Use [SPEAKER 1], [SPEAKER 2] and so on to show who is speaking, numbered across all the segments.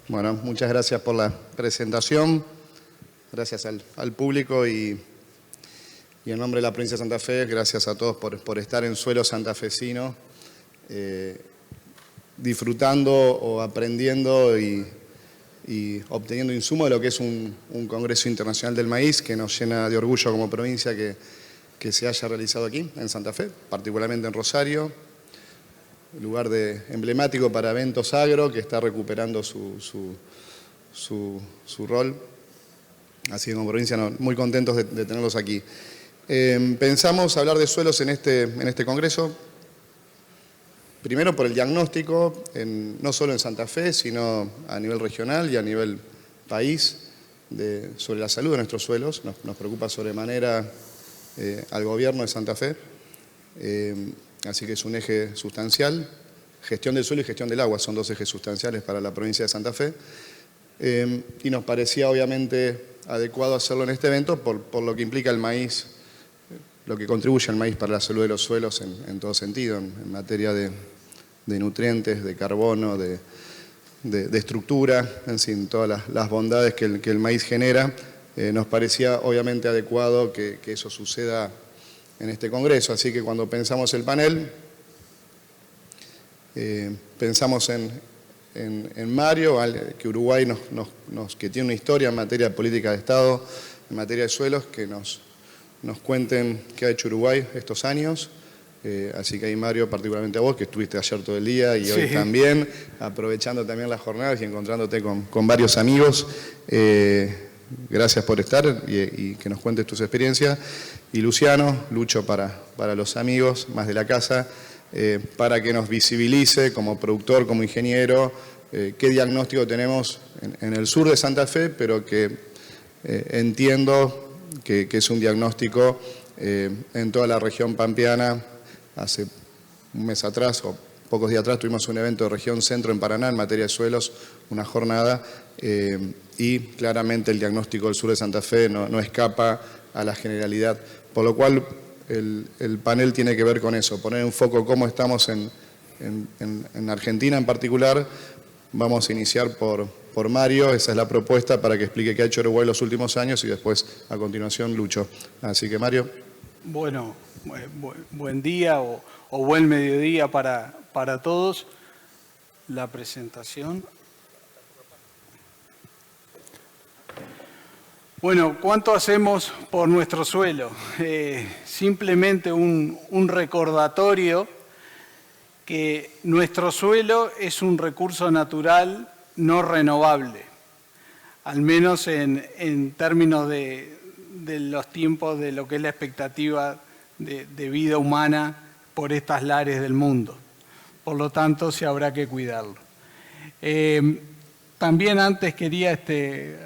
[SPEAKER 1] Bueno, muchas gracias por la presentación. Gracias al público y en nombre de la provincia de Santa Fe, gracias a todos por estar en suelo santafesino, disfrutando o aprendiendo y obteniendo insumos de lo que es un Congreso Internacional del Maíz que nos llena de orgullo como provincia que se haya realizado aquí, en Santa Fe, particularmente en Rosario, lugar emblemático para eventos agro, que está recuperando su rol. Así que como provincia muy contentos de tenerlos aquí. Pensamos hablar de suelos en este congreso, primero por el diagnóstico, no solo en Santa Fe, sino a nivel regional y a nivel país, sobre la salud de nuestros suelos. Nos preocupa sobremanera al gobierno de Santa Fe, así que es un eje sustancial. Gestión del suelo y gestión del agua son dos ejes sustanciales para la provincia de Santa Fe. Y nos parecía obviamente adecuado hacerlo en este evento por lo que implica el maíz, lo que contribuye al maíz para la salud de los suelos en todo sentido, en materia de nutrientes, de carbono, de estructura, en fin, todas las bondades que el maíz genera. Nos parecía obviamente adecuado que eso suceda en este congreso, así que cuando pensamos el panel, pensamos en Mario, que Uruguay que tiene una historia en materia de política de Estado, en materia de suelos, que nos cuenten qué ha hecho Uruguay estos años. Así que ahí, Mario, particularmente a vos, que estuviste ayer todo el día y hoy también, aprovechando también las jornadas y encontrándote con varios amigos. Gracias por estar y que nos cuentes tus experiencias. Y Luciano, Lucho para los amigos, más de la casa, para que nos visibilice como productor, como ingeniero, qué diagnóstico tenemos en el sur de Santa Fe, pero que entiendo que es un diagnóstico en toda la región pampeana. Hace un mes atrás o pocos días atrás tuvimos un evento de región centro en Paraná en materia de suelos, una jornada, y claramente el diagnóstico del sur de Santa Fe no escapa a la generalidad, por lo cual el panel tiene que ver con eso, poner en foco cómo estamos en Argentina en particular. Vamos a iniciar por Mario, esa es la propuesta para que explique qué ha hecho Uruguay los últimos años y después a continuación Lucho. Así que Mario.
[SPEAKER 2] Bueno, buen día o buen mediodía para todos. La presentación. Bueno, ¿cuánto hacemos por nuestro suelo? Simplemente un recordatorio que nuestro suelo es un recurso natural no renovable, al menos en términos de los tiempos de lo que es la expectativa de vida humana por estas lares del mundo. Por lo tanto, se habrá que cuidarlo. También antes quería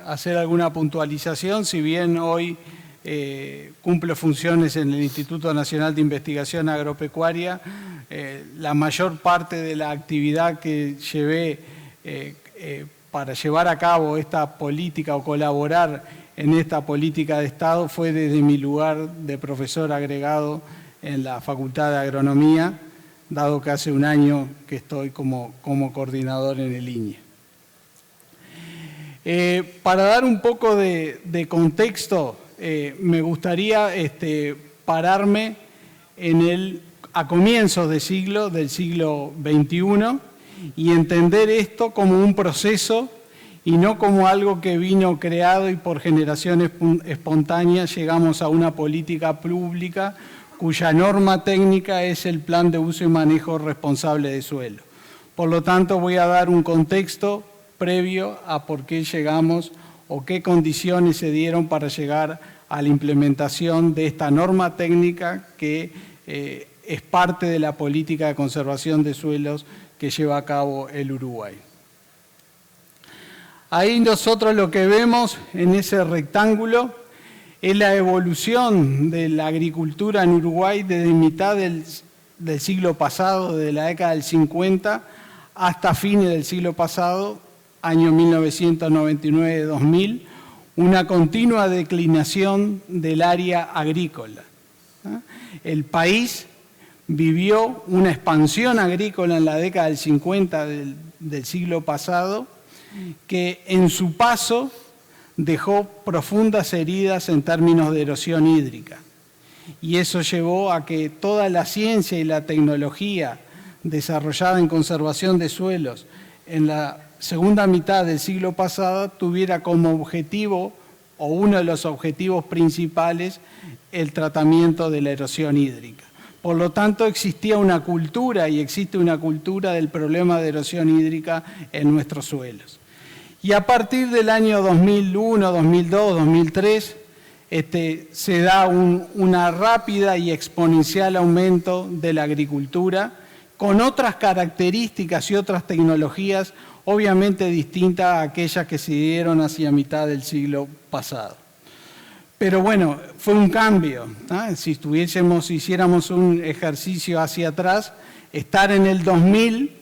[SPEAKER 2] hacer alguna puntualización, si bien hoy cumple funciones en el Instituto Nacional de Investigación Agropecuaria, la mayor parte de la actividad que llevé para llevar a cabo esta política o colaborar en esta política de Estado fue desde mi lugar de profesor agregado en la Facultad de Agronomía, dado que hace un año que estoy como coordinador en el INE. Para dar un poco de contexto, me gustaría pararme a comienzos del siglo XXI y entender esto como un proceso y no como algo que vino creado y por generación espontánea llegamos a una política pública cuya norma técnica es el Plan de Uso y Manejo Responsable de Suelo. Por lo tanto, voy a dar un contexto previo a por qué llegamos o qué condiciones se dieron para llegar a la implementación de esta norma técnica que es parte de la política de conservación de suelos que lleva a cabo el Uruguay. Ahí nosotros lo que vemos en ese rectángulo es la evolución de la agricultura en Uruguay desde mitad del siglo pasado, de la década del 50 hasta fines del siglo pasado, año 1999-2000, una continua declinación del área agrícola. El país vivió una expansión agrícola en la década del 50 del siglo pasado que en su paso dejó profundas heridas en términos de erosión hídrica. Y eso llevó a que toda la ciencia y la tecnología desarrollada en conservación de suelos en la segunda mitad del siglo pasado tuviera como objetivo, o uno de los objetivos principales, el tratamiento de la erosión hídrica. Por lo tanto, existía una cultura y existe una cultura del problema de erosión hídrica en nuestros suelos. Y a partir del año 2001, 2002, 2003, se da una rápida y exponencial aumento de la agricultura con otras características y otras tecnologías obviamente distintas a aquellas que se dieron hacia mitad del siglo pasado. Pero bueno, fue un cambio, ¿no? Si hiciéramos un ejercicio hacia atrás, estar en el 2000,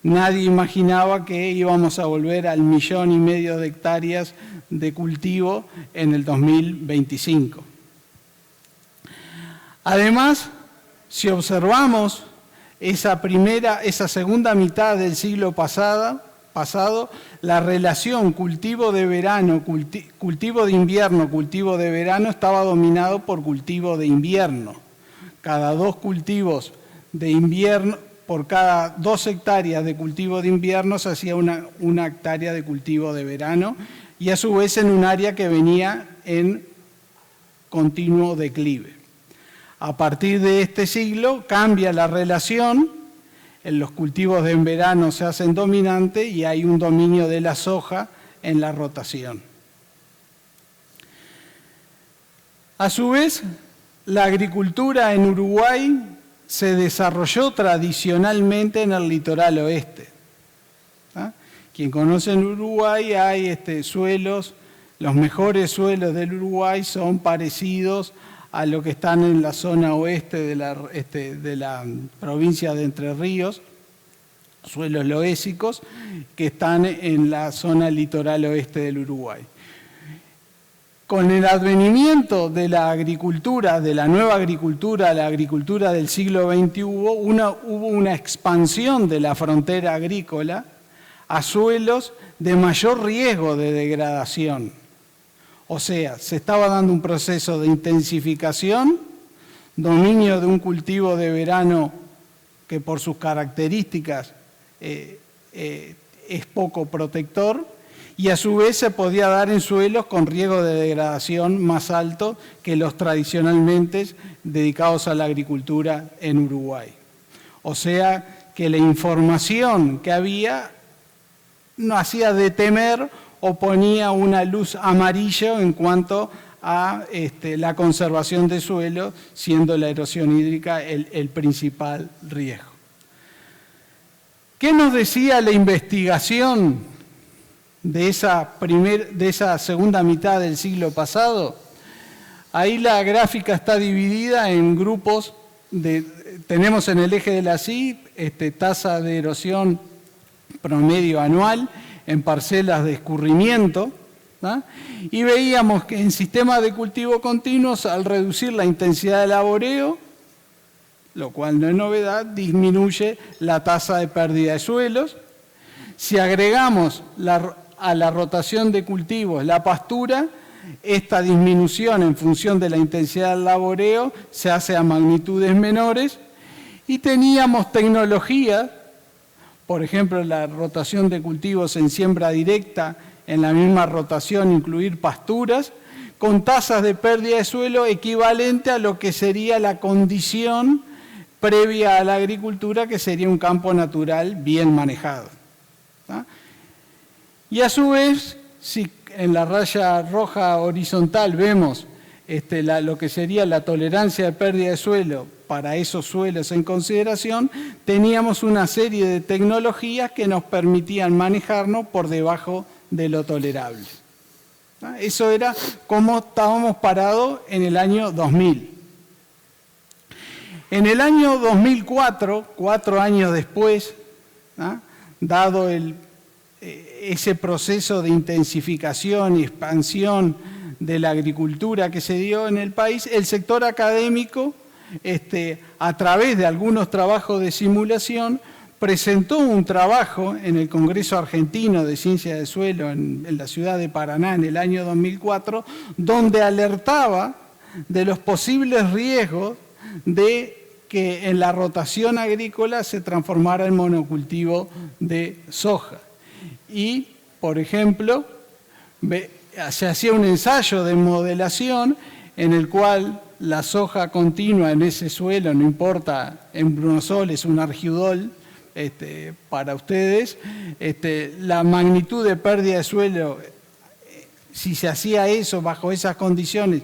[SPEAKER 2] nadie imaginaba que íbamos a volver al 1,5 millones de hectáreas de cultivo en el 2025. Además, si observamos esa segunda mitad del siglo pasado, la relación cultivo de verano, cultivo de invierno, cultivo de verano estaba dominado por cultivo de invierno. Cada 2 cultivos de invierno, por cada 2 hectáreas de cultivo de invierno se hacía una hectárea de cultivo de verano, y a su vez en un área que venía en continuo declive. A partir de este siglo cambia la relación, en los cultivos de verano se hacen dominantes y hay un dominio de la soja en la rotación. A su vez, la agricultura en Uruguay se desarrolló tradicionalmente en el litoral oeste. Quien conoce en Uruguay hay suelos, los mejores suelos del Uruguay son parecidos a lo que están en la zona oeste de la provincia de Entre Ríos, suelos loésicos, que están en la zona litoral oeste del Uruguay. Con el advenimiento de la agricultura, de la nueva agricultura, la agricultura del siglo XX, hubo una expansión de la frontera agrícola a suelos de mayor riesgo de degradación. O sea, se estaba dando un proceso de intensificación, dominio de un cultivo de verano que por sus características es poco protector, y a su vez se podía dar en suelos con riesgo de degradación más alto que los tradicionalmente dedicados a la agricultura en Uruguay. O sea que la información que había no hacía de temer o ponía una luz amarilla en cuanto a la conservación de suelo, siendo la erosión hídrica el principal riesgo. ¿Qué nos decía la investigación de esa segunda mitad del siglo pasado? Ahí la gráfica está dividida en grupos, tenemos en el eje de la CI tasa de erosión promedio anual en parcelas de escurrimiento, ¿no? Y veíamos que en sistemas de cultivo continuos, al reducir la intensidad de laboreo, lo cual no es novedad, disminuye la tasa de pérdida de suelos. Si agregamos a la rotación de cultivos la pastura, esta disminución en función de la intensidad del laboreo se hace a magnitudes menores, y teníamos tecnología, por ejemplo, la rotación de cultivos en siembra directa, en la misma rotación incluir pasturas, con tasas de pérdida de suelo equivalente a lo que sería la condición previa a la agricultura, que sería un campo natural bien manejado. ¿Tá? Y a su vez, si en la raya roja horizontal vemos lo que sería la tolerancia de pérdida de suelo para esos suelos en consideración, teníamos una serie de tecnologías que nos permitían manejarnos por debajo de lo tolerable. Eso era como estábamos parados en el año 2000. En el año 2004, 4 años después, dado ese proceso de intensificación y expansión de la agricultura que se dio en el país, el sector académico, a través de algunos trabajos de simulación, presentó un trabajo en el Congreso Argentino de Ciencia del Suelo en la ciudad de Paraná en el año 2004, donde alertaba de los posibles riesgos de que en la rotación agrícola se transformara en monocultivo de soja. Y, por ejemplo, se hacía un ensayo de modelación en el cual la soja continua en ese suelo, no importa, en Brunosol es un argiudol para ustedes, la magnitud de pérdida de suelo, si se hacía eso bajo esas condiciones,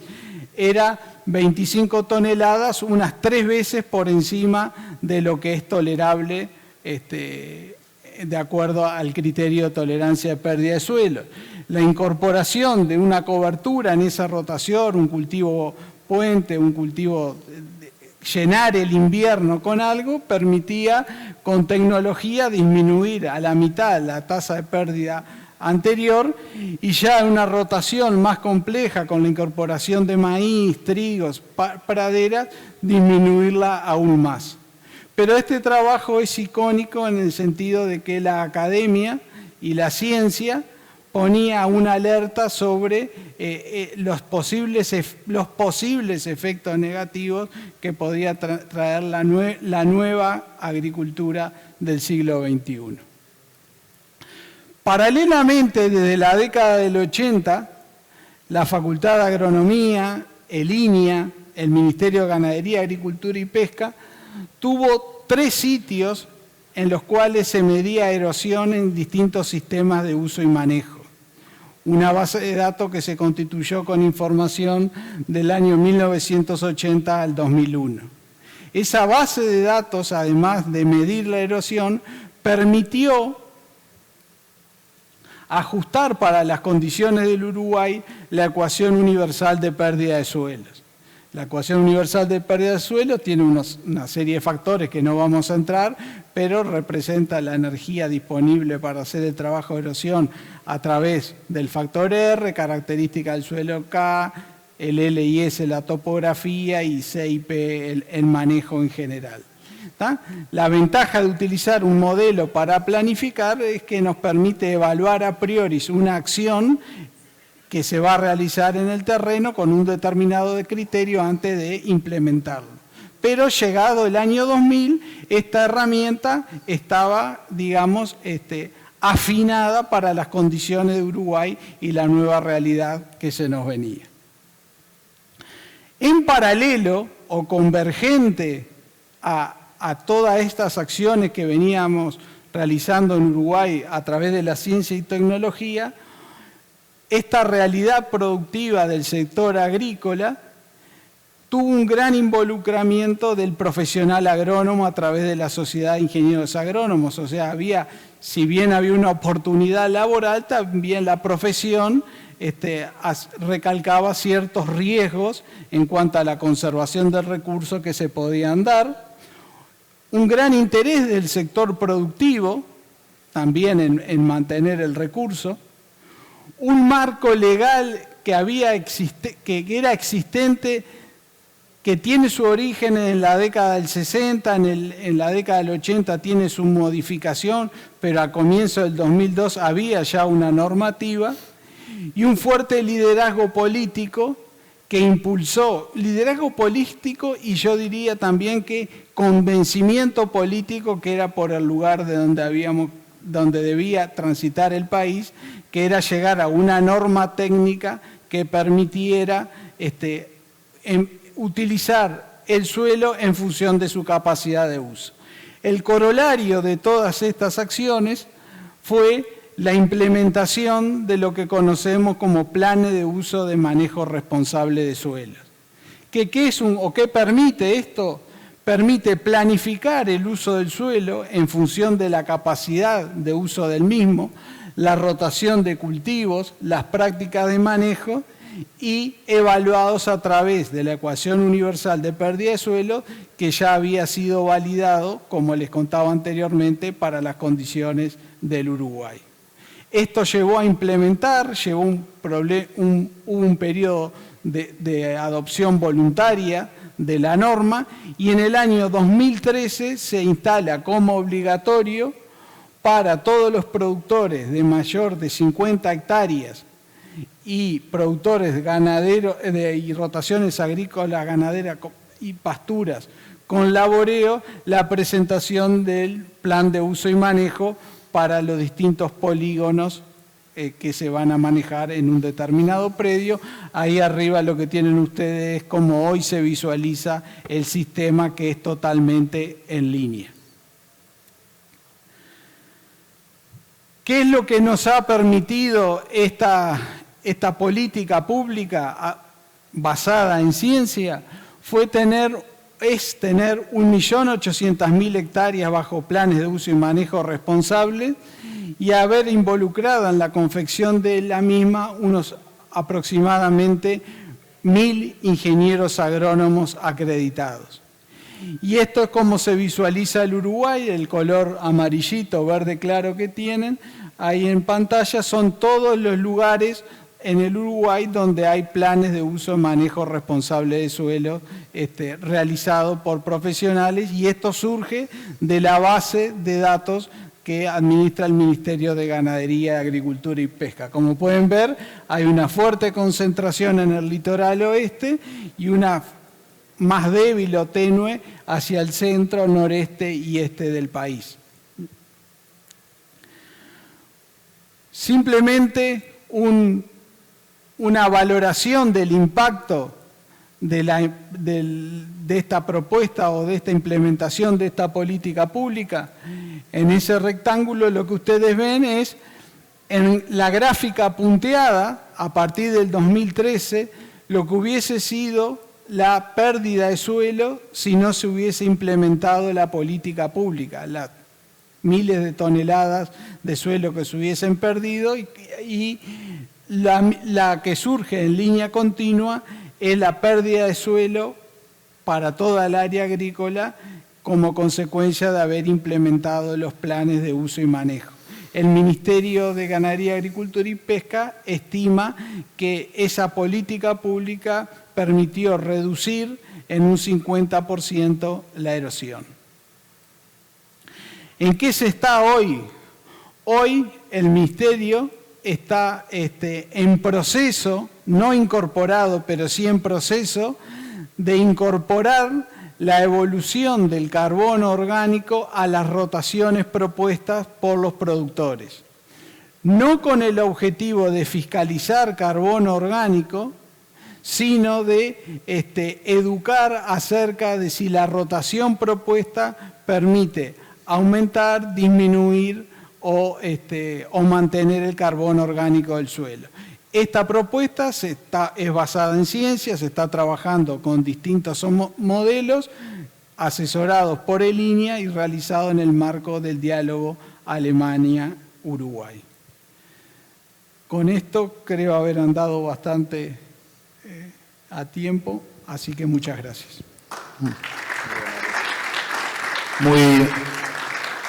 [SPEAKER 2] era 25 toneladas, unas 3 veces por encima de lo que es tolerable de acuerdo al criterio de tolerancia de pérdida de suelo. La incorporación de una cobertura en esa rotación, un cultivo puente, un cultivo, llenar el invierno con algo, permitía con tecnología disminuir a la mitad la tasa de pérdida anterior, y ya en una rotación más compleja con la incorporación de maíz, trigos, praderas, disminuirla aún más. Pero este trabajo es icónico en el sentido de que la academia y la ciencia ponía una alerta sobre los posibles efectos negativos que podía traer la nueva agricultura del siglo XXI. Paralelamente, desde la década del 80, la Facultad de Agronomía, el INIA, el Ministerio de Ganadería, Agricultura y Pesca, tuvo 3 sitios en los cuales se medía erosión en distintos sistemas de uso y manejo. Una base de datos que se constituyó con información del año 1980 al 2001. Esa base de datos, además de medir la erosión, permitió ajustar para las condiciones del Uruguay la ecuación universal de pérdida de suelos. La ecuación universal de pérdida de suelos tiene una serie de factores que no vamos a entrar, pero representa la energía disponible para hacer el trabajo de erosión a través del factor R, característica del suelo K, el L y S, la topografía, y C y P, el manejo en general. ¿Tá? La ventaja de utilizar un modelo para planificar es que nos permite evaluar a priori una acción que se va a realizar en el terreno con un determinado criterio antes de implementarlo. Pero llegado el año 2000, esta herramienta estaba, digamos, afinada para las condiciones de Uruguay y la nueva realidad que se nos venía. En paralelo o convergente a todas estas acciones que veníamos realizando en Uruguay a través de la ciencia y tecnología, esta realidad productiva del sector agrícola tuvo un gran involucramiento del profesional agrónomo a través de la Sociedad de Ingenieros Agrónomos. O sea, si bien había una oportunidad laboral, también la profesión recalcaba ciertos riesgos en cuanto a la conservación del recurso que se podían dar. Un gran interés del sector productivo, también en mantener el recurso. Un marco legal que era existente, que tiene su origen en la década del 60, en la década del 80 tiene su modificación, pero a comienzos del 2002 había ya una normativa, y un fuerte liderazgo político que impulsó, liderazgo político, y yo diría también que convencimiento político, que era por el lugar de donde debía transitar el país, que era llegar a una norma técnica que permitiera utilizar el suelo en función de su capacidad de uso. El corolario de todas estas acciones fue la implementación de lo que conocemos como planes de uso de manejo responsable de suelos. ¿Qué permite esto? Permite planificar el uso del suelo en función de la capacidad de uso del mismo, la rotación de cultivos, las prácticas de manejo, y evaluados a través de la ecuación universal de pérdida de suelo, que ya había sido validado, como les contaba anteriormente, para las condiciones del Uruguay. Esto llevó a implementar, un periodo de adopción voluntaria de la norma, y en el año 2013 se instala como obligatorio para todos los productores de mayor de 50 hectáreas y productores ganaderos y rotaciones agrícolas, ganaderas y pasturas con laboreo, la presentación del plan de uso y manejo para los distintos polígonos que se van a manejar en un determinado predio. Ahí arriba lo que tienen ustedes es como hoy se visualiza el sistema, que es totalmente en línea. ¿Qué es lo que nos ha permitido esta política pública basada en ciencia? Es tener 1.800.000 hectáreas bajo planes de uso y manejo responsable y haber involucrado en la confección de la misma unos aproximadamente 1.000 ingenieros agrónomos acreditados. Y esto es como se visualiza el Uruguay, el color amarillito, verde claro que tienen ahí en pantalla, son todos los lugares en el Uruguay donde hay planes de uso y manejo responsable de suelo realizados por profesionales, y esto surge de la base de datos que administra el Ministerio de Ganadería, Agricultura y Pesca. Como pueden ver, hay una fuerte concentración en el litoral oeste y una más débil o tenue hacia el centro, noreste y este del país. Simplemente una valoración del impacto de esta propuesta o de esta implementación de esta política pública. En ese rectángulo lo que ustedes ven es, en la gráfica punteada, a partir del 2013, lo que hubiese sido la pérdida de suelo si no se hubiese implementado la política pública, las miles de toneladas de suelo que se hubiesen perdido, y la que surge en línea continua es la pérdida de suelo para toda el área agrícola como consecuencia de haber implementado los planes de uso y manejo. El Ministerio de Ganadería, Agricultura y Pesca estima que esa política pública permitió reducir en un 50% la erosión. ¿En qué se está hoy? Hoy el Ministerio está en proceso, no incorporado, pero sí en proceso de incorporar la evolución del carbono orgánico a las rotaciones propuestas por los productores. No con el objetivo de fiscalizar carbono orgánico, sino de educar acerca de si la rotación propuesta permite aumentar, disminuir o mantener el carbono orgánico del suelo. Esta propuesta es basada en ciencia, se está trabajando con distintos modelos asesorados por el INEA y realizado en el marco del diálogo Alemania-Uruguay. Con esto creo haber andado bastante a tiempo, así que muchas gracias.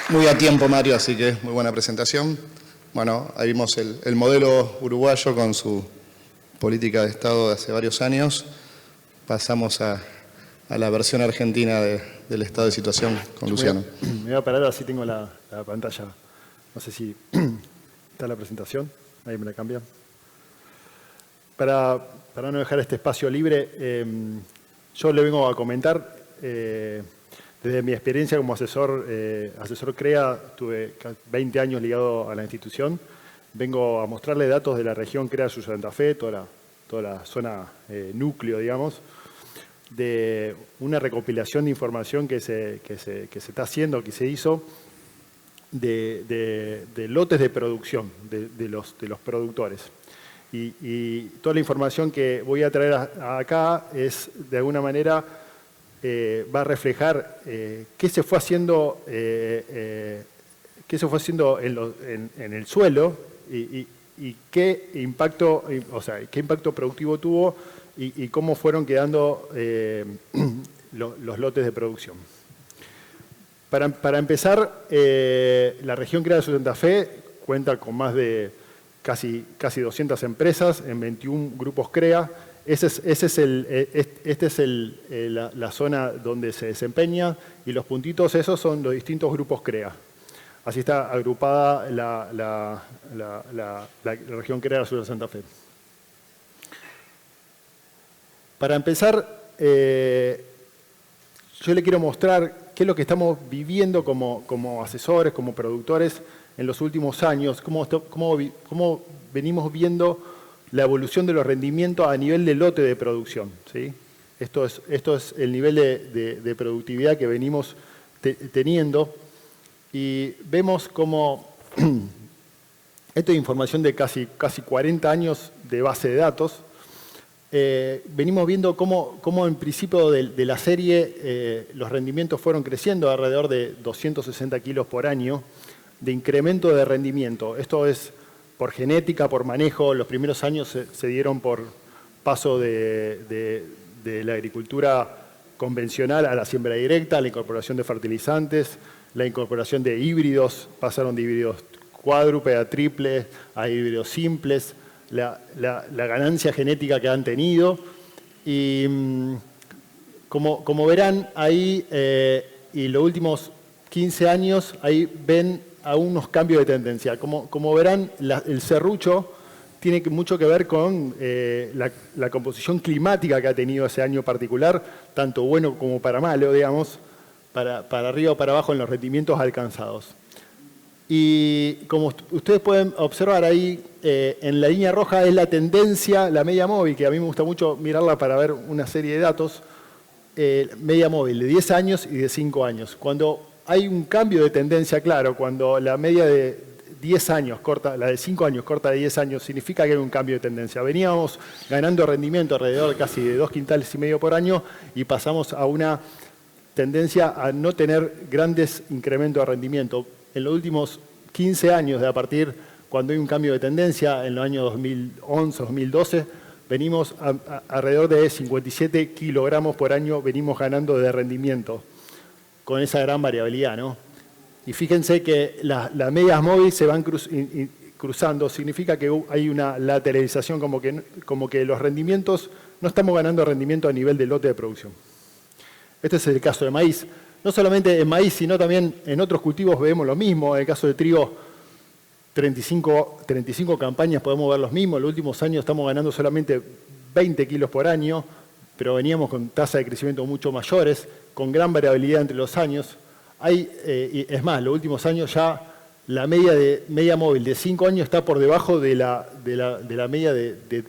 [SPEAKER 1] Muy a tiempo, Mario, así que muy buena presentación. Bueno, ahí vimos el modelo uruguayo con su política de Estado de hace varios años. Pasamos a la versión argentina del estado de situación con Luciano.
[SPEAKER 3] Me voy a parar, así tengo la pantalla. No sé si está la presentación. Ahí me la cambian. Para no dejar este espacio libre, yo le vengo a comentar, desde mi experiencia como asesor CREA, tuve 20 años ligado a la institución, vengo a mostrarle datos de la región CREA Sur Santa Fe, toda la zona núcleo, digamos, de una recopilación de información que se está haciendo, que se hizo, de lotes de producción de los productores. Y toda la información que voy a traer acá es, de alguna manera, va a reflejar qué se fue haciendo, en el suelo y qué impacto, qué impacto productivo tuvo y cómo fueron quedando los lotes de producción. Para empezar, la región CREA de Santa Fe cuenta con más de casi 200 empresas en 21 grupos CREA esta es la zona donde se desempeña y los puntitos esos son los distintos grupos CREA. Así está agrupada la región CREA del sur de Santa Fe. Para empezar, yo le quiero mostrar qué es lo que estamos viviendo como asesores, como productores en los últimos años, cómo venimos viendo la evolución de los rendimientos a nivel de lote de producción, ¿sí? Esto es el nivel de productividad que venimos teniendo y vemos cómo esto es información de casi 40 años de base de datos. Venimos viendo cómo en principio de la serie los rendimientos fueron creciendo alrededor de 260 kilos por año de incremento de rendimiento. Esto es por genética, por manejo. Los primeros años se dieron por paso de la agricultura convencional a la siembra directa, a la incorporación de fertilizantes, la incorporación de híbridos, pasaron de híbridos cuádruple a triple, a híbridos simples, la ganancia genética que han tenido. Y como verán ahí, y los últimos 15 años, ahí ven a unos cambios de tendencia. Como verán, el serrucho tiene mucho que ver con la composición climática que ha tenido ese año particular, tanto bueno como para malo, digamos, para arriba o para abajo en los rendimientos alcanzados. Y como ustedes pueden observar ahí, en la línea roja es la tendencia, la media móvil, que a mí me gusta mucho mirarla para ver una serie de datos, media móvil de 10 años y de 5 años. Cuando hay un cambio de tendencia, claro, cuando la media de 10 años corta, la de 5 años corta de 10 años, significa que hay un cambio de tendencia. Veníamos ganando rendimiento alrededor casi de 2,5 quintales por año y pasamos a una tendencia a no tener grandes incrementos de rendimiento. En los últimos 15 años, de a partir cuando hay un cambio de tendencia, en los años 2011, 2012, venimos alrededor de 57 kilogramos por año, venimos ganando de rendimiento, con esa gran variabilidad, ¿no? Y fíjense que las medias móviles se van cruzando, significa que hay una lateralización, como que los rendimientos, no estamos ganando rendimiento a nivel de lote de producción. Este es el caso de maíz. No solamente en maíz, sino también en otros cultivos vemos lo mismo. En el caso de trigo, 35 campañas podemos ver los mismos. En los últimos años estamos ganando solamente 20 kilos por año, pero veníamos con tasas de crecimiento mucho mayores, con gran variabilidad entre los años. Es más, los últimos años ya la media móvil de 5 años está por debajo de la media de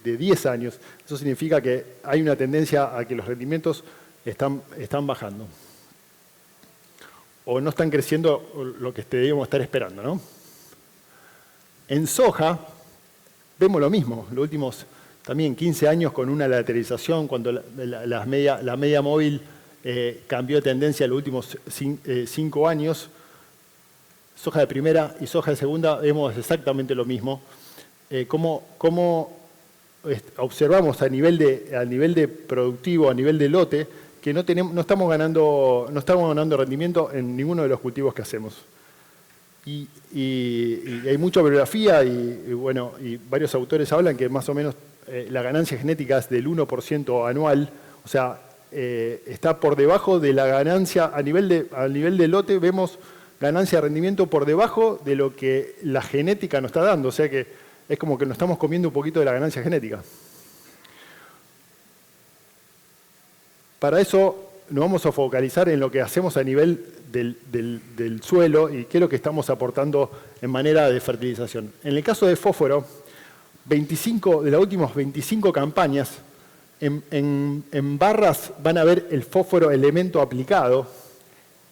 [SPEAKER 3] 10 años. Eso significa que hay una tendencia a que los rendimientos están bajando. O no están creciendo lo que debíamos estar esperando, ¿no? En soja vemos lo mismo. Los últimos también 15 años con una lateralización, cuando la media móvil cambió de tendencia en los últimos 5 años. Soja de primera y soja de segunda vemos exactamente lo mismo. Cómo observamos a nivel de productivo, a nivel de lote, que no estamos ganando rendimiento en ninguno de los cultivos que hacemos. Y hay mucha bibliografía y varios autores hablan que más o menos la ganancia genética es del 1% anual, o sea, está por debajo de la ganancia a nivel de lote, vemos ganancia de rendimiento por debajo de lo que la genética nos está dando, o sea que es como que nos estamos comiendo un poquito de la ganancia genética. Para eso nos vamos a focalizar en lo que hacemos a nivel del suelo y qué es lo que estamos aportando en manera de fertilización. En el caso de fósforo, de las últimas 25 campañas, en barras van a ver el fósforo elemento aplicado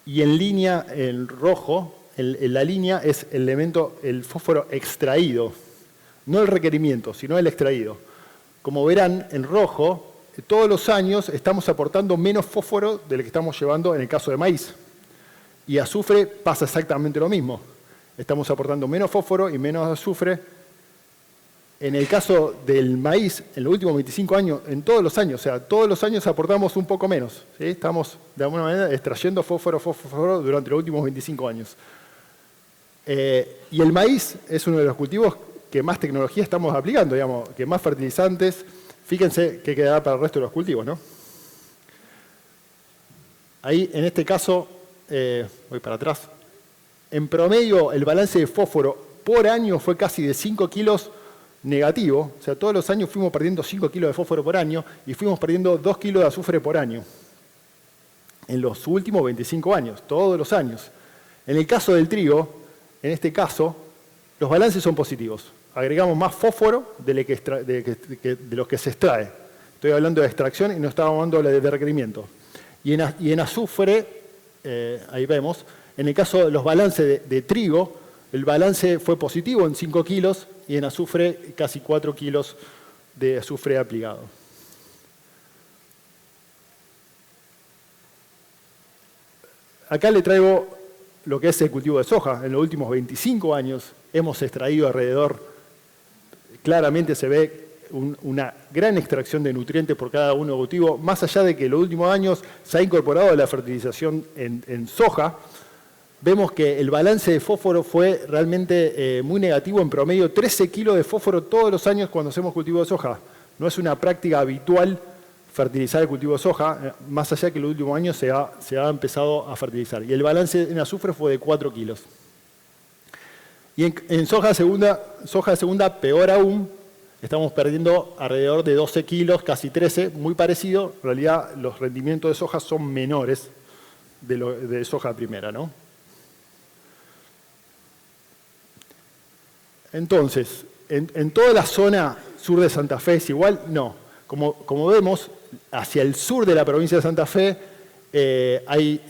[SPEAKER 3] y en línea, en rojo, en la línea es el fósforo extraído. No el requerimiento, sino el extraído. Como verán, en rojo, todos los años estamos aportando menos fósforo del que estamos llevando en el caso de maíz. Y azufre pasa exactamente lo mismo. Estamos aportando menos fósforo y menos azufre. En el caso del maíz, en los últimos 25 años, en todos los años, o sea, todos los años aportamos un poco menos, ¿sí? Estamos, de alguna manera, extrayendo fósforo durante los últimos 25 años. Y el maíz es uno de los cultivos que más tecnología estamos aplicando, digamos, que más fertilizantes, Fíjense qué quedará para el resto de los cultivos, ¿no? Ahí, en este caso, voy para atrás. En promedio, el balance de fósforo por año fue casi de 5 kilos negativo. O sea, todos los años fuimos perdiendo 5 kilos de fósforo por año y fuimos perdiendo 2 kilos de azufre por año. En los últimos 25 años, todos los años. En el caso del trigo, en este caso, los balances son positivos. Agregamos más fósforo de los que se extrae. Estoy hablando de extracción y no estamos hablando de requerimiento. Y en azufre, ahí vemos, en el caso de los balances de trigo, el balance fue positivo en 5 kilos y en azufre casi 4 kilos de azufre aplicado. Acá le traigo lo que es el cultivo de soja. En los últimos 25 años hemos extraído alrededor, claramente se ve una gran extracción de nutrientes por cada uno de cultivos, más allá de que en los últimos años se ha incorporado la fertilización en soja. Vemos que el balance de fósforo fue realmente muy negativo, en promedio 13 kilos de fósforo todos los años cuando hacemos cultivo de soja. No es una práctica habitual fertilizar el cultivo de soja, más allá que en los últimos años se ha empezado a fertilizar. Y el balance en azufre fue de 4 kilos. Y en soja de segunda, peor aún, estamos perdiendo alrededor de 12 kilos, casi 13, muy parecido. En realidad, los rendimientos de soja son menores de soja primera, ¿no? Entonces, en toda la zona sur de Santa Fe es igual, no. Como vemos, hacia el sur de la provincia de Santa Fe hay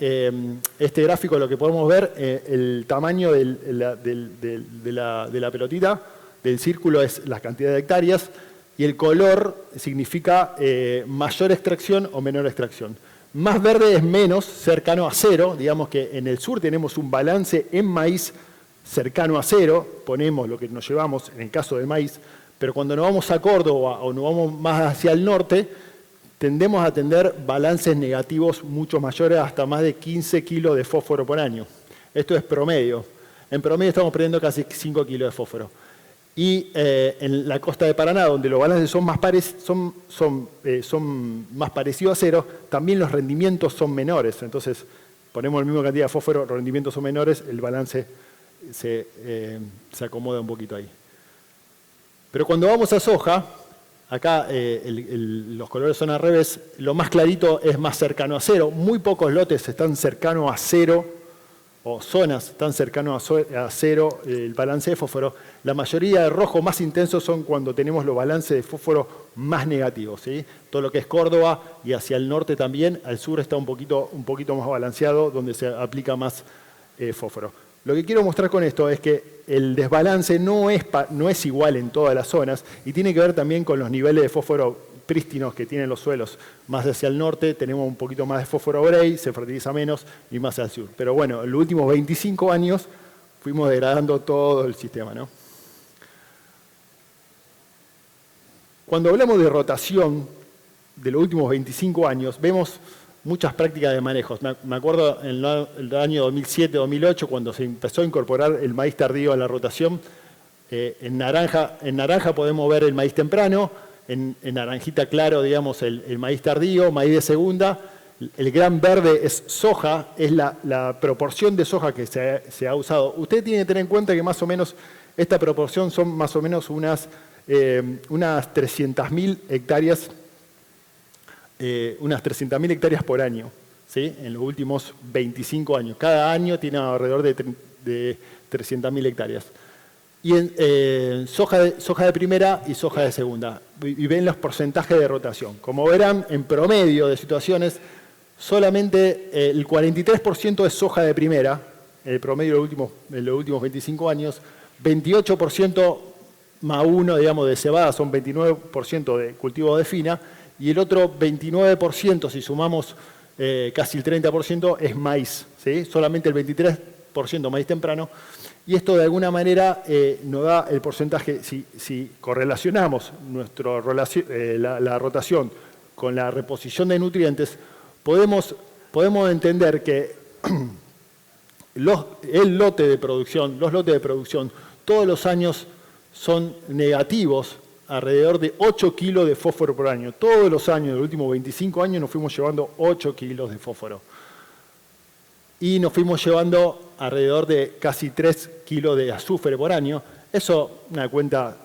[SPEAKER 3] este gráfico, lo que podemos ver, el tamaño de la pelotita, del círculo es la cantidad de hectáreas, y el color significa mayor extracción o menor extracción. Más verde es menos, cercano a cero. Digamos que en el sur tenemos un balance en maíz cercano a cero, ponemos lo que nos llevamos en el caso del maíz, pero cuando nos vamos a Córdoba o nos vamos más hacia el norte, tendemos a tener balances negativos mucho mayores, hasta más de 15 kilos de fósforo por año. Esto es promedio. En promedio estamos perdiendo casi 5 kilos de fósforo. Y en la costa de Paraná, donde los balances son más parecidos a cero, también los rendimientos son menores. Entonces, ponemos la misma cantidad de fósforo, los rendimientos son menores, el balance se acomoda un poquito ahí. Pero cuando vamos a soja, acá los colores son al revés, lo más clarito es más cercano a cero. Muy pocos lotes están cercanos a cero, o zonas están cercanos a cero el balance de fósforo. La mayoría de rojo más intensos son cuando tenemos los balances de fósforo más negativos, ¿sí? Todo lo que es Córdoba y hacia el norte también, al sur está un poquito más balanceado, donde se aplica más fósforo. Lo que quiero mostrar con esto es que el desbalance no es igual en todas las zonas y tiene que ver también con los niveles de fósforo prístinos que tienen los suelos. Más hacia el norte tenemos un poquito más de fósforo Bray, se fertiliza menos, y más al sur. Pero bueno, en los últimos 25 años fuimos degradando todo el sistema, ¿no? Cuando hablamos de rotación de los últimos 25 años, vemos muchas prácticas de manejos. Me acuerdo en el año 2007-2008, cuando se empezó a incorporar el maíz tardío a la rotación. En naranja podemos ver el maíz temprano, en naranjita claro, digamos, el maíz tardío, maíz de segunda. El gran verde es soja, es la proporción de soja que se ha usado. Usted tiene que tener en cuenta que más o menos esta proporción son más o menos unas 300.000 hectáreas. Unas 300.000 hectáreas por año, ¿sí? En los últimos 25 años. Cada año tiene alrededor de 300.000 hectáreas. Y en soja de primera y soja de segunda. Y ven los porcentajes de rotación. Como verán, en promedio de situaciones, solamente el 43% es soja de primera, en el promedio de los últimos 25 años, 28% más uno, digamos, de cebada, son 29% de cultivo de fina, y el otro 29%, si sumamos casi el 30%, es maíz, ¿sí? Solamente el 23% maíz temprano. Y esto de alguna manera nos da el porcentaje, si correlacionamos la rotación con la reposición de nutrientes, podemos entender que los lotes de producción todos los años son negativos alrededor de 8 kilos de fósforo por año. Todos los años, los últimos 25 años, nos fuimos llevando 8 kilos de fósforo. Y nos fuimos llevando alrededor de casi 3 kilos de azufre por año. Eso, una cuenta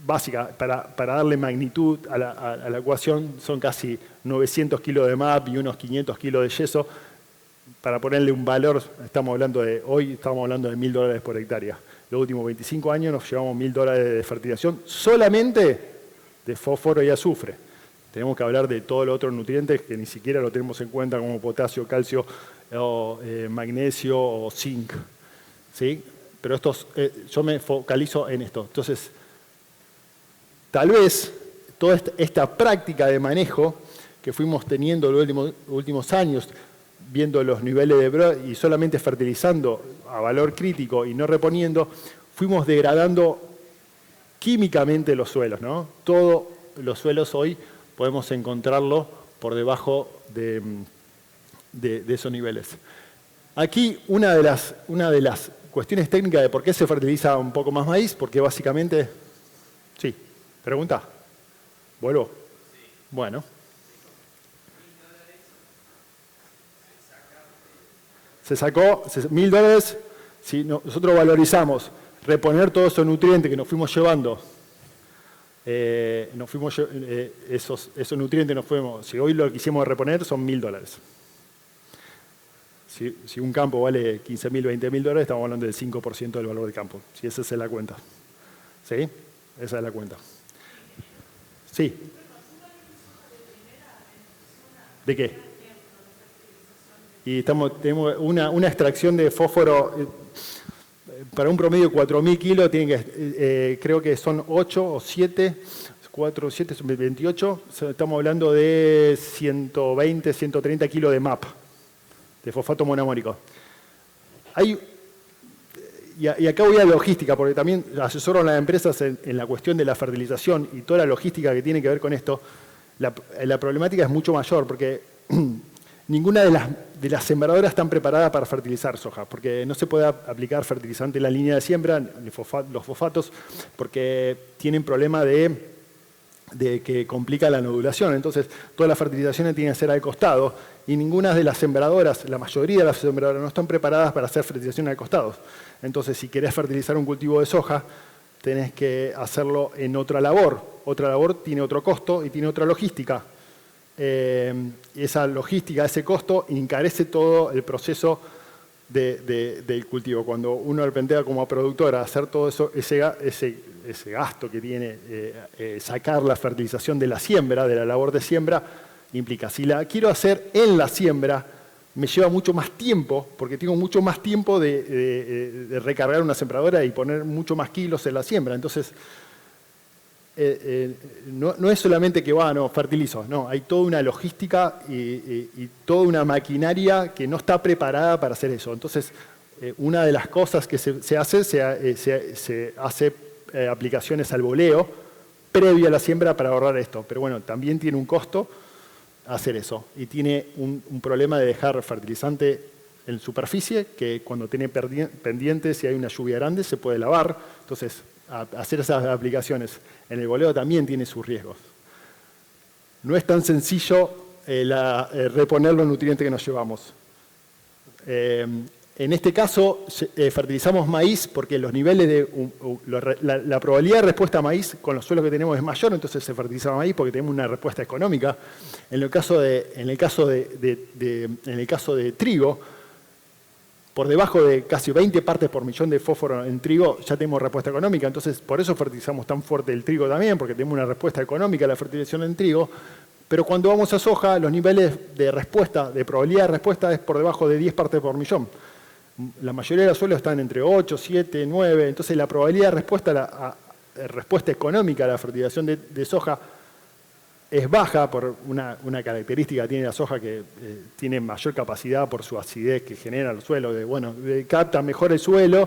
[SPEAKER 3] básica, para darle magnitud a la ecuación, son casi 900 kilos de MAP y unos 500 kilos de yeso. Para ponerle un valor, hoy estamos hablando de $1.000 por hectárea. Los últimos 25 años nos llevamos $1.000 de fertilización solamente de fósforo y azufre. Tenemos que hablar de todos los otros nutrientes que ni siquiera lo tenemos en cuenta, como potasio, calcio, o, magnesio o zinc. ¿Sí? Pero yo me focalizo en esto. Entonces, tal vez toda esta práctica de manejo que fuimos teniendo los últimos años, viendo los niveles de y solamente fertilizando a valor crítico y no reponiendo, fuimos degradando químicamente los suelos, ¿no? Todos los suelos hoy podemos encontrarlo por debajo de esos niveles. Aquí una de las cuestiones técnicas de por qué se fertiliza un poco más maíz, porque básicamente... Sí, pregunta. ¿Vuelvo? Sí. Bueno. Se sacó $1.000, si nosotros valorizamos reponer todos esos nutrientes que nos fuimos llevando, esos nutrientes si hoy lo quisimos reponer son $1.000. Si un campo vale $15.000, $20.000, estamos hablando del 5% del valor del campo, si esa es la cuenta. ¿Sí? Esa es la cuenta. Sí. ¿De qué? Y tenemos una extracción de fósforo para un promedio de 4.000 kilos, creo que son 8 o 7, 4, 7, 28, estamos hablando de 120, 130 kilos de MAP, de fosfato monoamónico. Y acá voy a la logística, porque también asesoro a las empresas en la cuestión de la fertilización y toda la logística que tiene que ver con esto. La problemática es mucho mayor, porque ninguna de las sembradoras están preparadas para fertilizar soja, porque no se puede aplicar fertilizante en la línea de siembra, los fosfatos, porque tienen problema de que complica la nodulación. Entonces, todas las fertilizaciones tienen que ser al costado, y ninguna de las sembradoras, la mayoría de las sembradoras, no están preparadas para hacer fertilización al costado. Entonces, si querés fertilizar un cultivo de soja, tenés que hacerlo en otra labor. Otra labor tiene otro costo y tiene otra logística. Esa logística, ese costo, encarece todo el proceso del cultivo. Cuando uno le plantea como productora hacer todo eso, ese gasto que tiene, sacar la fertilización de la siembra, de la labor de siembra, implica. Si la quiero hacer en la siembra, me lleva mucho más tiempo, porque tengo mucho más tiempo de recargar una sembradora y poner mucho más kilos en la siembra. Entonces, no es solamente que fertilizo, no, hay toda una logística y toda una maquinaria que no está preparada para hacer eso. Entonces, una de las cosas que se hace aplicaciones al boleo previo a la siembra para ahorrar esto. Pero bueno, también tiene un costo hacer eso. Y tiene un problema de dejar fertilizante en superficie, que cuando tiene pendientes, si hay una lluvia grande, se puede lavar. Entonces, hacer esas aplicaciones en el boleo también tiene sus riesgos. No es tan sencillo reponer los nutrientes que nos llevamos. En este caso, fertilizamos maíz porque los niveles la probabilidad de respuesta a maíz con los suelos que tenemos es mayor, entonces se fertiliza maíz porque tenemos una respuesta económica. En el caso de trigo, por debajo de casi 20 partes por millón de fósforo en trigo, ya tenemos respuesta económica. Entonces, por eso fertilizamos tan fuerte el trigo también, porque tenemos una respuesta económica a la fertilización en trigo. Pero cuando vamos a soja, los niveles de respuesta, de probabilidad de respuesta, es por debajo de 10 partes por millón. La mayoría de los suelos están entre 8, 7, 9. Entonces, la probabilidad de respuesta económica a la fertilización de soja es baja por una característica que tiene la soja, que tiene mayor capacidad por su acidez que genera el suelo, capta mejor el suelo,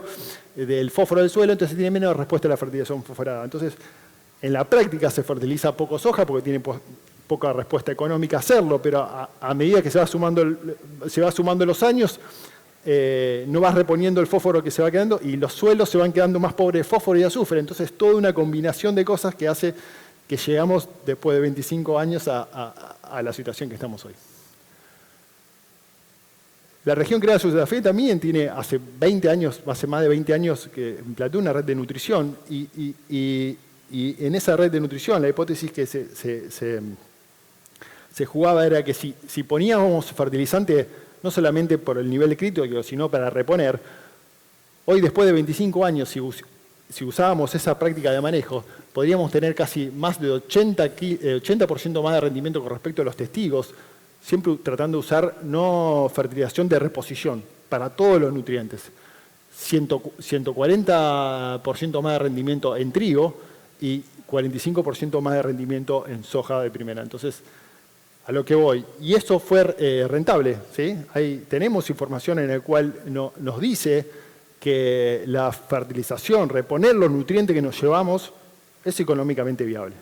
[SPEAKER 3] del fósforo del suelo, entonces tiene menos respuesta a la fertilización fosforada. Entonces, en la práctica se fertiliza poco soja porque tiene poca respuesta económica hacerlo, pero a medida que se va sumando los años, no vas reponiendo el fósforo que se va quedando y los suelos se van quedando más pobres de fósforo y azufre. Entonces, toda una combinación de cosas que hace que llegamos después de 25 años a la situación que estamos hoy. La región Creada Santa Fe también tiene hace más de 20 años que planteó una red de nutrición y en esa red de nutrición la hipótesis que se jugaba era que si poníamos fertilizante no solamente por el nivel crítico, sino para reponer, hoy después de 25 años, si usábamos esa práctica de manejo, podríamos tener casi más de 80% más de rendimiento con respecto a los testigos, siempre tratando de usar no fertilización de reposición para todos los nutrientes. 140% más de rendimiento en trigo y 45% más de rendimiento en soja de primera. Entonces, a lo que voy. Y esto fue rentable, ¿sí? Tenemos información en la cual nos dice que la fertilización, reponer los nutrientes que nos llevamos, es económicamente viable.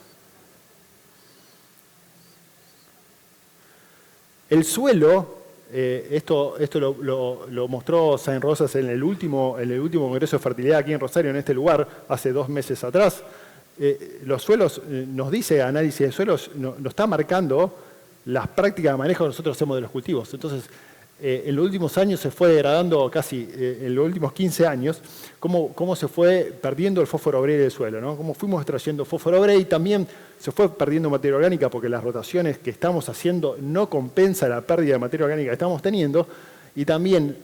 [SPEAKER 3] El suelo, esto lo mostró Sainz Rosas en el último Congreso de Fertilidad aquí en Rosario, en este lugar, hace 2 meses atrás. Los suelos, nos dice análisis de suelos, nos está marcando las prácticas de manejo que nosotros hacemos de los cultivos. Entonces, en los últimos años se fue degradando casi, en los últimos 15 años, cómo se fue perdiendo el fósforo bray del suelo, ¿no? Cómo fuimos extrayendo fósforo bray y también se fue perdiendo materia orgánica porque las rotaciones que estamos haciendo no compensa la pérdida de materia orgánica que estamos teniendo y también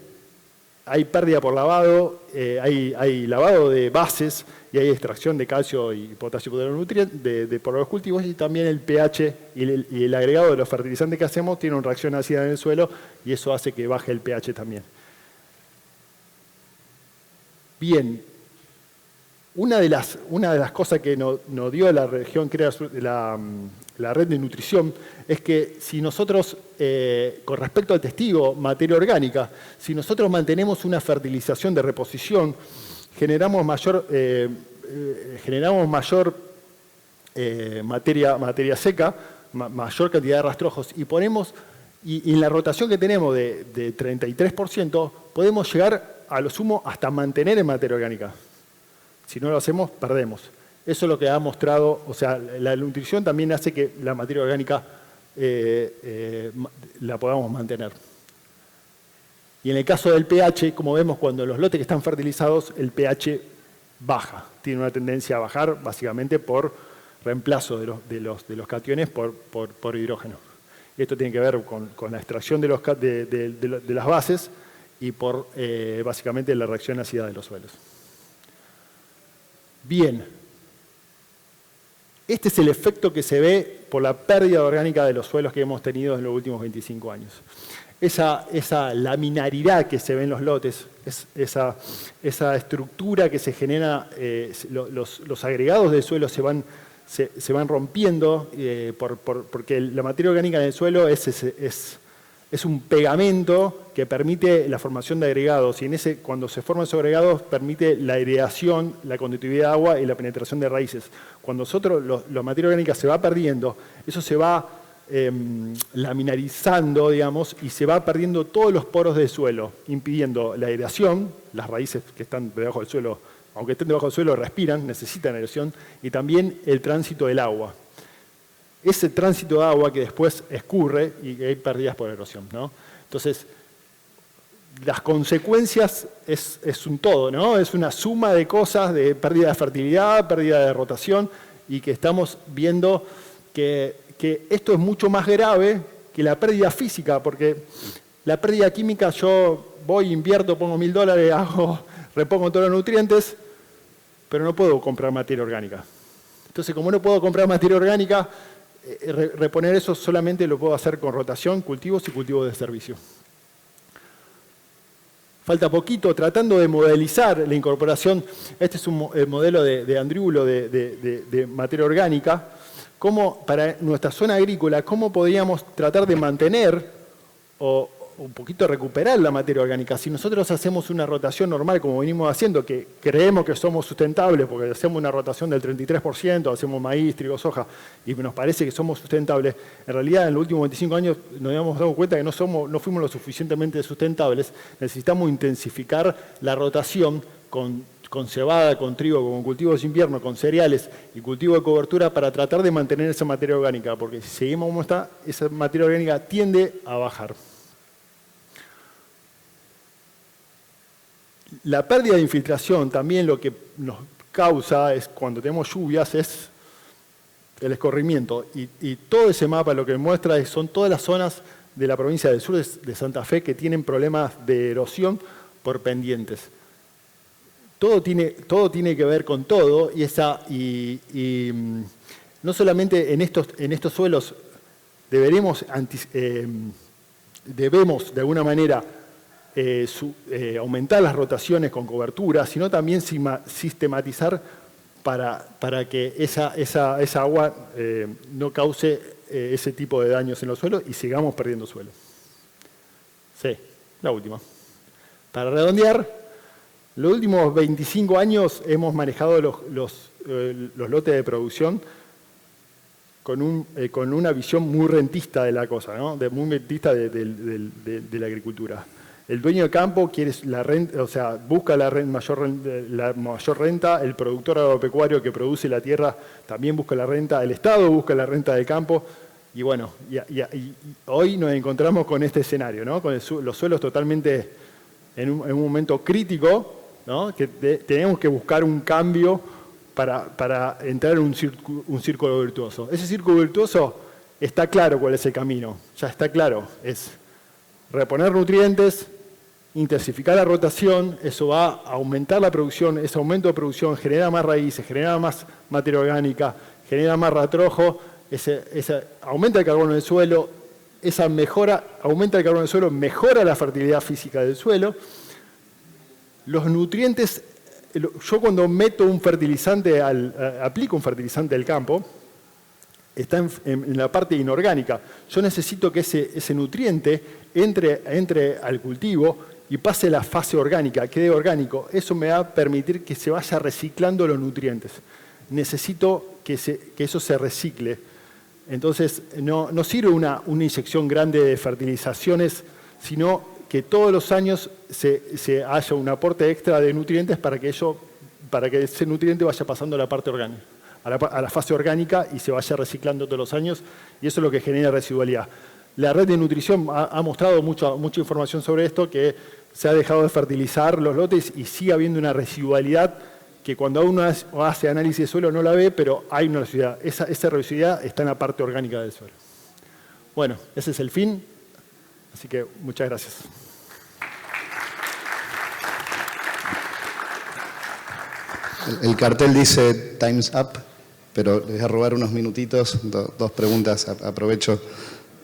[SPEAKER 3] hay pérdida por lavado, hay lavado de bases y hay extracción de calcio y potasio por los nutrientes por los cultivos y también el pH y el agregado de los fertilizantes que hacemos tiene una reacción ácida en el suelo y eso hace que baje el pH también. Bien, una de las cosas que nos dio la región la red de nutrición es que si nosotros, con respecto al testigo, materia orgánica, si nosotros mantenemos una fertilización de reposición, generamos mayor materia seca, mayor cantidad de rastrojos y en la rotación que tenemos de 33%, podemos llegar a lo sumo hasta mantener en materia orgánica. Si no lo hacemos, perdemos. Eso es lo que ha mostrado, o sea, la nutrición también hace que la materia orgánica la podamos mantener. Y en el caso del pH, como vemos, cuando los lotes que están fertilizados, el pH baja. Tiene una tendencia a bajar, básicamente por reemplazo de los cationes por hidrógeno. Y esto tiene que ver con la extracción de las bases y por, básicamente, la reacción ácida de los suelos. Bien. Este es el efecto que se ve por la pérdida orgánica de los suelos que hemos tenido en los últimos 25 años. Esa laminaridad que se ve en los lotes, esa estructura que se genera, los agregados del suelo se van rompiendo porque la materia orgánica en el suelo es un pegamento que permite la formación de agregados y cuando se forman esos agregados permite la aireación, la conductividad de agua y la penetración de raíces. Cuando la materia orgánica se va perdiendo, eso se va laminarizando, digamos, y se va perdiendo todos los poros del suelo, impidiendo la aireación, las raíces que están debajo del suelo, aunque estén debajo del suelo, respiran, necesitan aireación, y también el tránsito del agua. Ese tránsito de agua que después escurre y hay pérdidas por erosión, ¿no? Entonces, las consecuencias es un todo, ¿no? Es una suma de cosas, de pérdida de fertilidad, pérdida de rotación, y que estamos viendo que esto es mucho más grave que la pérdida física, porque la pérdida química yo voy, invierto, pongo $1000, repongo todos los nutrientes, pero no puedo comprar materia orgánica. Entonces, como no puedo comprar materia orgánica, reponer eso solamente lo puedo hacer con rotación, cultivos y cultivos de servicio. Falta poquito, tratando de modelizar la incorporación. Este es el modelo de Andriulo de materia orgánica. Cómo, para nuestra zona agrícola, cómo podríamos tratar de mantener o un poquito recuperar la materia orgánica. Si nosotros hacemos una rotación normal, como venimos haciendo, que creemos que somos sustentables, porque hacemos una rotación del 33%, hacemos maíz, trigo, soja, y nos parece que somos sustentables, en realidad en los últimos 25 años nos habíamos dado cuenta que no fuimos lo suficientemente sustentables. Necesitamos intensificar la rotación con cebada, con trigo, con cultivos de invierno, con cereales y cultivo de cobertura para tratar de mantener esa materia orgánica, porque si seguimos como está, esa materia orgánica tiende a bajar. La pérdida de infiltración también lo que nos causa es, cuando tenemos lluvias, es el escorrimiento. Y todo ese mapa lo que muestra son todas las zonas de la provincia del sur de Santa Fe que tienen problemas de erosión por pendientes. Todo tiene que ver con todo y no solamente en estos suelos debemos de alguna manera aumentar las rotaciones con cobertura, sino también sistematizar para que esa agua no cause ese tipo de daños en los suelos y sigamos perdiendo suelo. Sí, la última. Para redondear, los últimos 25 años hemos manejado los lotes de producción con una visión muy rentista de la cosa, ¿no? Muy rentista de la agricultura. El dueño de campo quiere la renta, o sea, busca la mayor renta, el productor agropecuario que produce la tierra también busca la renta, el Estado busca la renta del campo, y bueno, y hoy nos encontramos con este escenario, ¿no? Con los suelos totalmente en un momento crítico, ¿no? Que tenemos que buscar un cambio para entrar en un círculo virtuoso. Ese círculo virtuoso está claro cuál es el camino, ya está claro, es reponer nutrientes, intensificar la rotación, eso va a aumentar la producción, ese aumento de producción genera más raíces, genera más materia orgánica, genera más ratrojo, aumenta el carbono del suelo, esa mejora, aumenta el carbono del suelo, mejora la fertilidad física del suelo. Los nutrientes, yo cuando meto un fertilizante, aplico un fertilizante del campo, está en la parte inorgánica. Yo necesito que ese nutriente entre al cultivo y pase la fase orgánica, quede orgánico. Eso me va a permitir que se vaya reciclando los nutrientes. Necesito que eso se recicle. Entonces, no sirve una inyección grande de fertilizaciones, sino que todos los años se haya un aporte extra de nutrientes para que ese nutriente vaya pasando a la parte orgánica, a la fase orgánica y se vaya reciclando todos los años, y eso es lo que genera residualidad. La red de nutrición ha mostrado mucha información sobre esto, que se ha dejado de fertilizar los lotes y sigue habiendo una residualidad que cuando uno hace análisis de suelo no la ve, pero hay una residualidad. Esa residualidad está en la parte orgánica del suelo. Bueno, ese es el fin, así que muchas gracias.
[SPEAKER 1] El cartel dice Time's Up, pero les voy a robar unos minutitos, dos preguntas, aprovecho.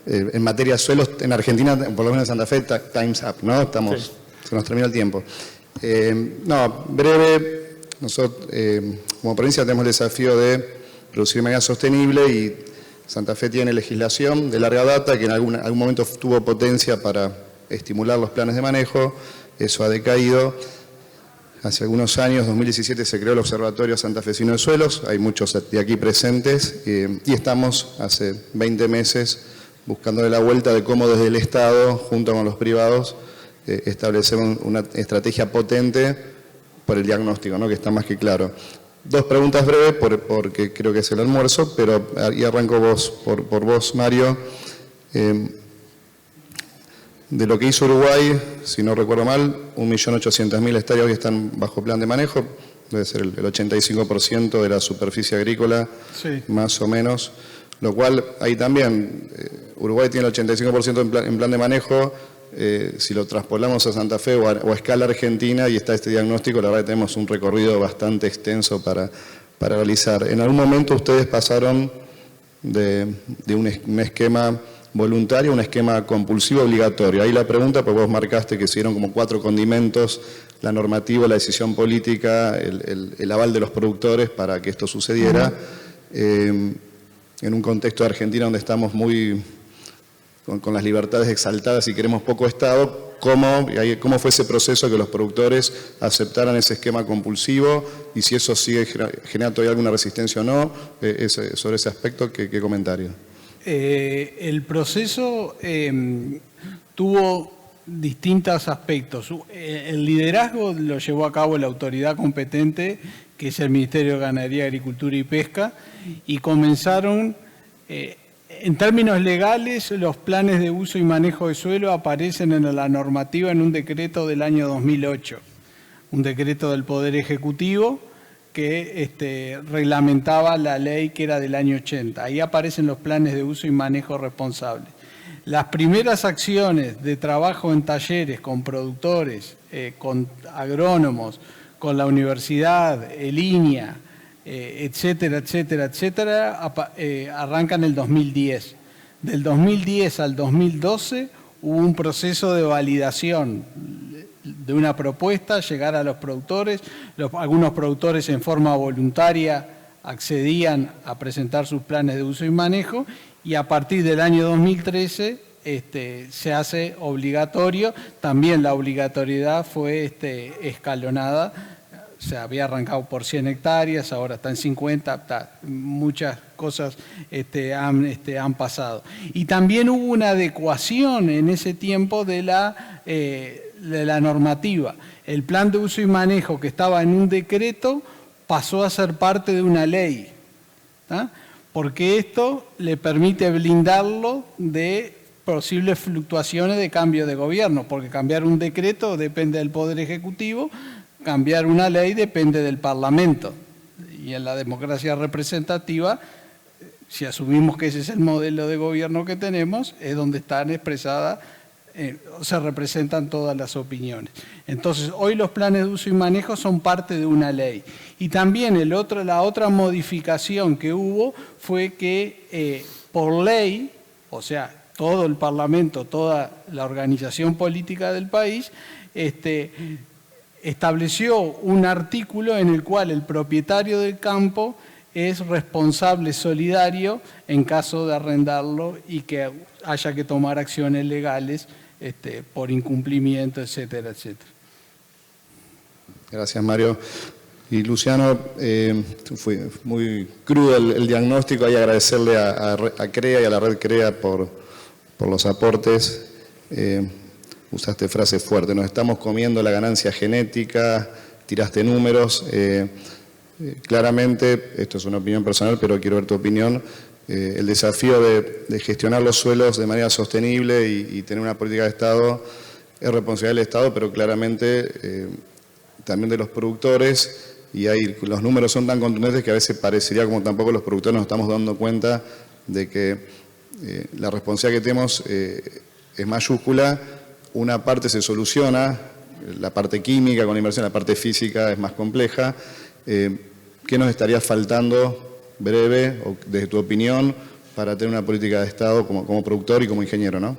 [SPEAKER 1] En materia de suelos, en Argentina, por lo menos en Santa Fe, Time's Up, ¿no?
[SPEAKER 3] Sí.
[SPEAKER 1] Se nos termina el tiempo. Breve, nosotros como provincia tenemos el desafío de producir de manera sostenible y Santa Fe tiene legislación de larga data que en algún momento tuvo potencia para estimular los planes de manejo, eso ha decaído. Hace algunos años, 2017, se creó el Observatorio Santafesino de Suelos, hay muchos de aquí presentes, y estamos hace 20 meses buscándole la vuelta de cómo desde el Estado, junto con los privados, establecer una estrategia potente por el diagnóstico, ¿no? Que está más que claro. Dos preguntas breves, porque creo que es el almuerzo, pero y arranco por vos, Mario. De lo que hizo Uruguay, si no recuerdo mal, 1.800.000 hectáreas hoy están bajo plan de manejo, debe ser el 85% de la superficie agrícola, sí, más o menos, lo cual ahí también, Uruguay tiene el 85% en plan de manejo, si lo traspolamos a Santa Fe o a escala argentina y está este diagnóstico, la verdad que tenemos un recorrido bastante extenso para realizar. En algún momento ustedes pasaron de un esquema voluntario, un esquema compulsivo obligatorio. Ahí la pregunta, pues vos marcaste que se dieron como 4 condimentos, la normativa, la decisión política, el aval de los productores para que esto sucediera, en un contexto de Argentina donde estamos muy con las libertades exaltadas y queremos poco Estado, ¿cómo fue ese proceso que los productores aceptaran ese esquema compulsivo y si eso sigue generando todavía alguna resistencia o no? Sobre ese aspecto, ¿qué comentario?
[SPEAKER 2] El proceso tuvo distintos aspectos. El liderazgo lo llevó a cabo la autoridad competente, que es el Ministerio de Ganadería, Agricultura y Pesca, y comenzaron, en términos legales, los planes de uso y manejo de suelo aparecen en la normativa en un decreto del año 2008, un decreto del Poder Ejecutivo que reglamentaba la ley que era del año 80. Ahí aparecen los planes de uso y manejo responsable. Las primeras acciones de trabajo en talleres con productores, con agrónomos, con la universidad, el INIA, etcétera, etcétera, etcétera, arrancan en el 2010. Del 2010 al 2012 hubo un proceso de validación de una propuesta, llegar a los productores. Algunos productores en forma voluntaria accedían a presentar sus planes de uso y manejo, y a partir del año 2013 se hace obligatorio. También la obligatoriedad fue escalonada. O sea, había arrancado por 100 hectáreas, ahora está en 50, muchas cosas han pasado. Y también hubo una adecuación en ese tiempo de la normativa. El plan de uso y manejo que estaba en un decreto pasó a ser parte de una ley, ¿tá? Porque esto le permite blindarlo de posibles fluctuaciones de cambio de gobierno, porque cambiar un decreto depende del Poder Ejecutivo, cambiar una ley depende del Parlamento. Y en la democracia representativa, si asumimos que ese es el modelo de gobierno que tenemos, es donde están expresadas, se representan todas las opiniones. Entonces, hoy los planes de uso y manejo son parte de una ley. Y también la otra modificación que hubo fue que por ley, o sea, todo el Parlamento, toda la organización política del país, estableció un artículo en el cual el propietario del campo es responsable solidario en caso de arrendarlo y que haya que tomar acciones legales por incumplimiento, etcétera, etcétera.
[SPEAKER 1] Gracias, Mario. Y Luciano, fue muy crudo el diagnóstico, hay que agradecerle a CREA y a la red CREA por los aportes. Usaste frases fuertes, nos estamos comiendo la ganancia genética, tiraste números. Claramente, esto es una opinión personal, pero quiero ver tu opinión, el desafío de gestionar los suelos de manera sostenible y tener una política de Estado es responsabilidad del Estado, pero claramente también de los productores, y los números son tan contundentes que a veces parecería como tampoco los productores nos estamos dando cuenta de que la responsabilidad que tenemos es mayúscula. Una parte se soluciona, la parte química con la inversión, la parte física es más compleja. ¿Qué nos estaría faltando, breve, o desde tu opinión, para tener una política de Estado como productor y como ingeniero, ¿no?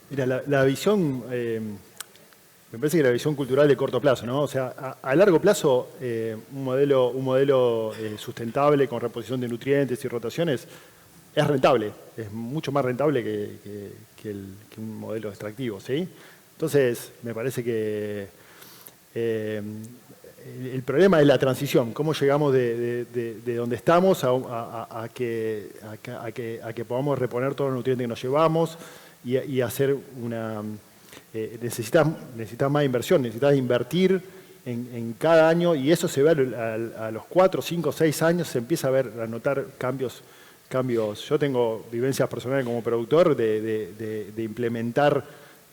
[SPEAKER 3] Mira, la visión, me parece que la visión cultural de corto plazo, ¿no? O sea, a largo plazo, un modelo sustentable con reposición de nutrientes y rotaciones es rentable, es mucho más rentable que un modelo extractivo, ¿sí? Entonces, me parece que el problema es la transición, cómo llegamos de donde estamos a que podamos reponer todos los nutrientes que nos llevamos y hacer una... necesitas más inversión, necesitas invertir en cada año, y eso se ve a los 4, 5, 6 años, se empieza a notar cambios. Yo tengo vivencias personales como productor de implementar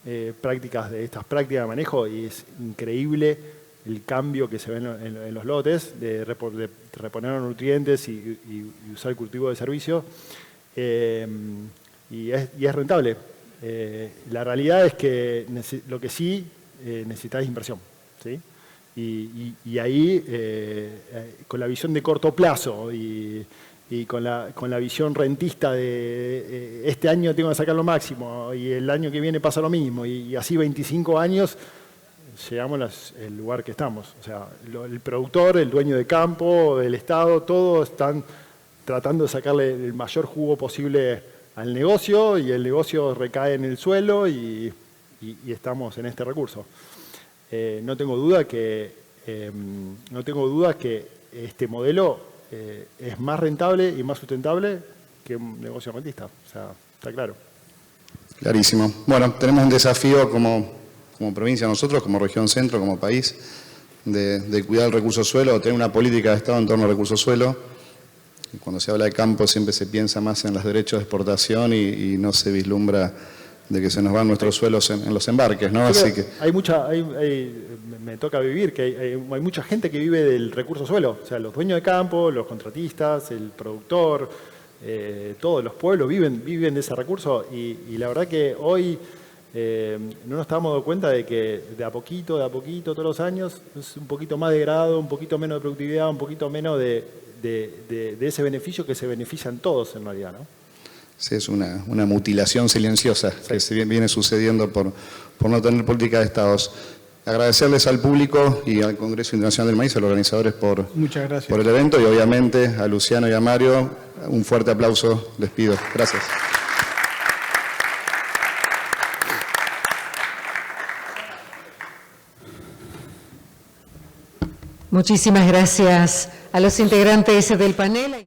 [SPEAKER 3] estas prácticas de manejo, y es increíble el cambio que se ve en los lotes, de reponer los nutrientes y usar el cultivo de servicio, y es rentable. La realidad es que lo que sí necesitas es inversión, ¿sí? Y ahí, con la visión de corto plazo y con la visión rentista de este año tengo que sacar lo máximo y el año que viene pasa lo mismo, y así 25 años llegamos al lugar que estamos. O sea, el productor, el dueño de campo, el Estado, todos están tratando de sacarle el mayor jugo posible al negocio y el negocio recae en el suelo y estamos en este recurso. No tengo duda que este modelo es más rentable y más sustentable que un negocio rentista. O sea, está claro.
[SPEAKER 1] Clarísimo. Bueno, tenemos un desafío como provincia nosotros, como región centro, como país, de cuidar el recurso suelo, tener una política de Estado en torno al recurso suelo. Cuando se habla de campo siempre se piensa más en los derechos de exportación y no se vislumbra de que se nos van nuestros suelos en los embarques, ¿no? Así que
[SPEAKER 3] me toca vivir que hay mucha gente que vive del recurso suelo, o sea, los dueños de campo, los contratistas, el productor, todos los pueblos viven de ese recurso y la verdad que hoy no nos estamos dando cuenta de que de a poquito, todos los años, es un poquito más degradado, un poquito menos de productividad, un poquito menos de ese beneficio que se benefician todos en realidad, ¿no?
[SPEAKER 1] sí, es una mutilación silenciosa que se viene sucediendo por no tener política de Estados. Agradecerles al público y al Congreso Internacional del Maíz, a los organizadores
[SPEAKER 2] Muchas gracias.
[SPEAKER 1] por el evento y obviamente a Luciano y a Mario, un fuerte aplauso, les pido. Gracias.
[SPEAKER 4] Muchísimas gracias a los integrantes del panel.